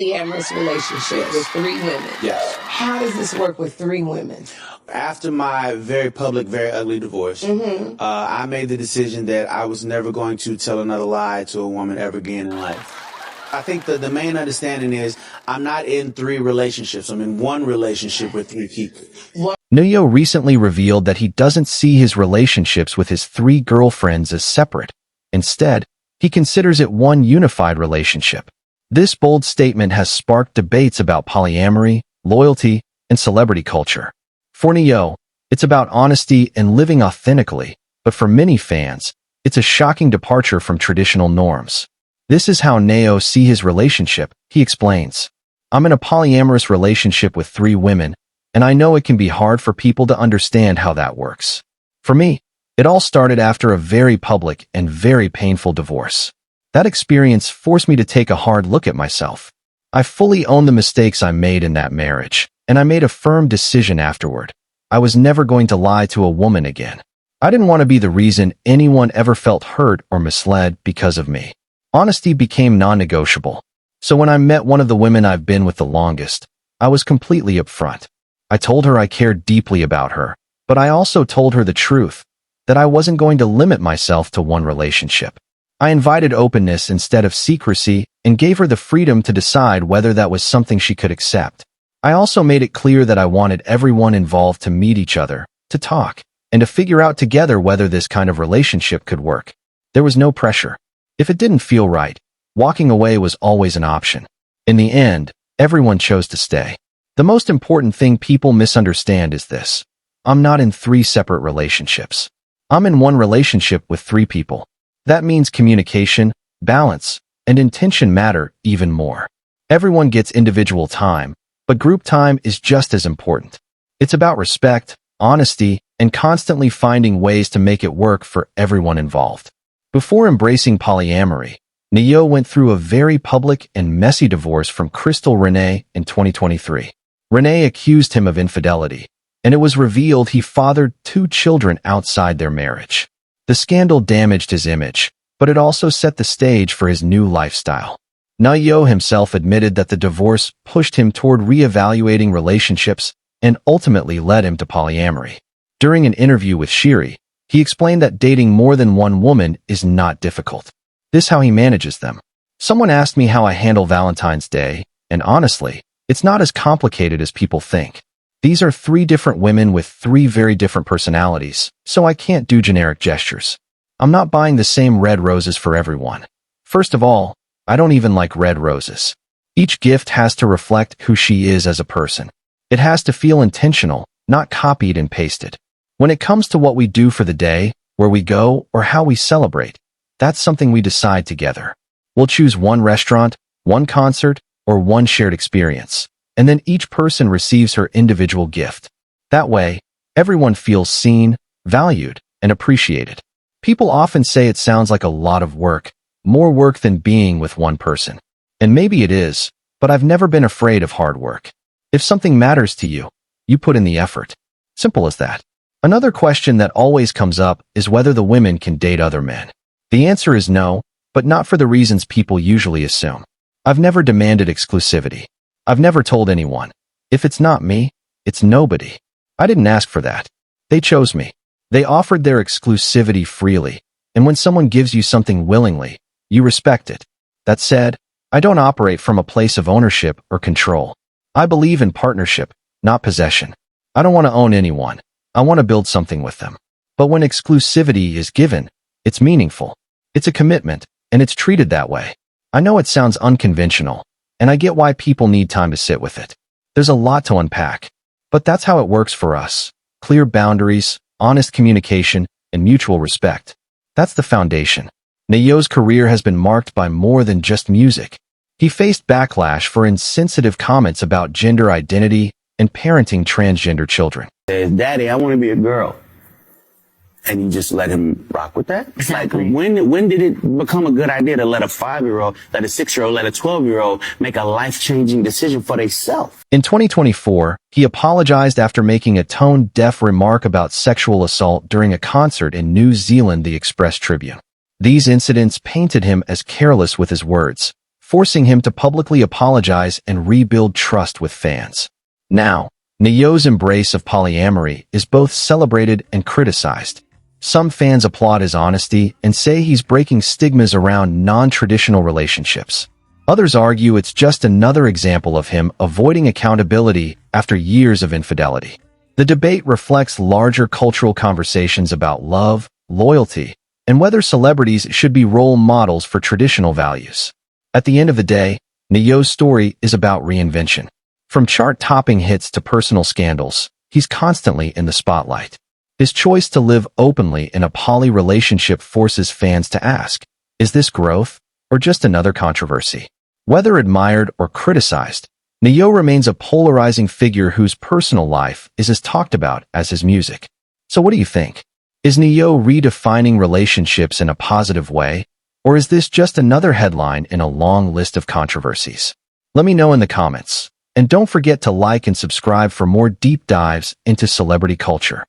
polyamorous relationship with three women. Yes. How does this work with three women? After my very public, very ugly divorce, I made the decision that I was never going to tell another lie to a woman ever again in life. I think the main understanding is I'm not in three relationships. I'm in one relationship with three people. Neo recently revealed that he doesn't see his relationships with his three girlfriends as separate. Instead, he considers it one unified relationship. This bold statement has sparked debates about polyamory, loyalty, and celebrity culture. For Neo, it's about honesty and living authentically, but for many fans, it's a shocking departure from traditional norms. This is how Neo sees his relationship. He explains, "I'm in a polyamorous relationship with three women, and I know it can be hard for people to understand how that works. For me, it all started after a very public and very painful divorce. That experience forced me to take a hard look at myself. I fully own the mistakes I made in that marriage, and I made a firm decision afterward. I was never going to lie to a woman again. I didn't want to be the reason anyone ever felt hurt or misled because of me. Honesty became non-negotiable. So when I met one of the women I've been with the longest, I was completely upfront. I told her I cared deeply about her, but I also told her the truth, that I wasn't going to limit myself to one relationship. I invited openness instead of secrecy and gave her the freedom to decide whether that was something she could accept. I also made it clear that I wanted everyone involved to meet each other, to talk, and to figure out together whether this kind of relationship could work. There was no pressure. If it didn't feel right, walking away was always an option. In the end, everyone chose to stay. The most important thing people misunderstand is this. I'm not in three separate relationships. I'm in one relationship with three people. That means communication, balance, and intention matter even more. Everyone gets individual time, but group time is just as important. It's about respect, honesty, and constantly finding ways to make it work for everyone involved. Before embracing polyamory, Neo went through a very public and messy divorce from Crystal Renee in 2023. Renee accused him of infidelity, and it was revealed he fathered two children outside their marriage. The scandal damaged his image, but it also set the stage for his new lifestyle. Neo himself admitted that the divorce pushed him toward reevaluating relationships and ultimately led him to polyamory. During an interview with Shiri, he explained that dating more than one woman is not difficult. This is how he manages them. Someone asked me how I handle Valentine's Day, and honestly, it's not as complicated as people think. These are three different women with three very different personalities, so I can't do generic gestures. I'm not buying the same red roses for everyone. First of all, I don't even like red roses. Each gift has to reflect who she is as a person. It has to feel intentional, not copied and pasted. When it comes to what we do for the day, where we go, or how we celebrate, that's something we decide together. We'll choose one restaurant, one concert, or one shared experience, and then each person receives her individual gift. That way, everyone feels seen, valued, and appreciated. People often say it sounds like a lot of work, more work than being with one person. And maybe it is, but I've never been afraid of hard work. If something matters to you, you put in the effort. Simple as that. Another question that always comes up is whether the women can date other men. The answer is no, but not for the reasons people usually assume. I've never demanded exclusivity. I've never told anyone, if it's not me, it's nobody. I didn't ask for that. They chose me. They offered their exclusivity freely, and when someone gives you something willingly, you respect it. That said, I don't operate from a place of ownership or control. I believe in partnership, not possession. I don't want to own anyone. I want to build something with them. But when exclusivity is given, it's meaningful. It's a commitment, and it's treated that way. I know it sounds unconventional, and I get why people need time to sit with it. There's a lot to unpack. But that's how it works for us. Clear boundaries, honest communication, and mutual respect. That's the foundation. Neo's career has been marked by more than just music. He faced backlash for insensitive comments about gender identity and parenting transgender children. Daddy, I want to be a girl. And you just let him rock with that? Exactly. Like, when did it become a good idea to let a 5-year-old, let a 6-year-old, let a 12-year-old make a life-changing decision for themselves? In 2024, he apologized after making a tone-deaf remark about sexual assault during a concert in New Zealand, the Express Tribune. These incidents painted him as careless with his words, forcing him to publicly apologize and rebuild trust with fans. Now, Neyo's embrace of polyamory is both celebrated and criticized. Some fans applaud his honesty and say he's breaking stigmas around non-traditional relationships. Others argue it's just another example of him avoiding accountability after years of infidelity. The debate reflects larger cultural conversations about love, loyalty, and whether celebrities should be role models for traditional values. At the end of the day, Neyo's story is about reinvention. From chart-topping hits to personal scandals, he's constantly in the spotlight. His choice to live openly in a poly relationship forces fans to ask, is this growth or just another controversy? Whether admired or criticized, Neyo remains a polarizing figure whose personal life is as talked about as his music. So what do you think? Is Neyo redefining relationships in a positive way, or is this just another headline in a long list of controversies? Let me know in the comments. And don't forget to like and subscribe for more deep dives into celebrity culture.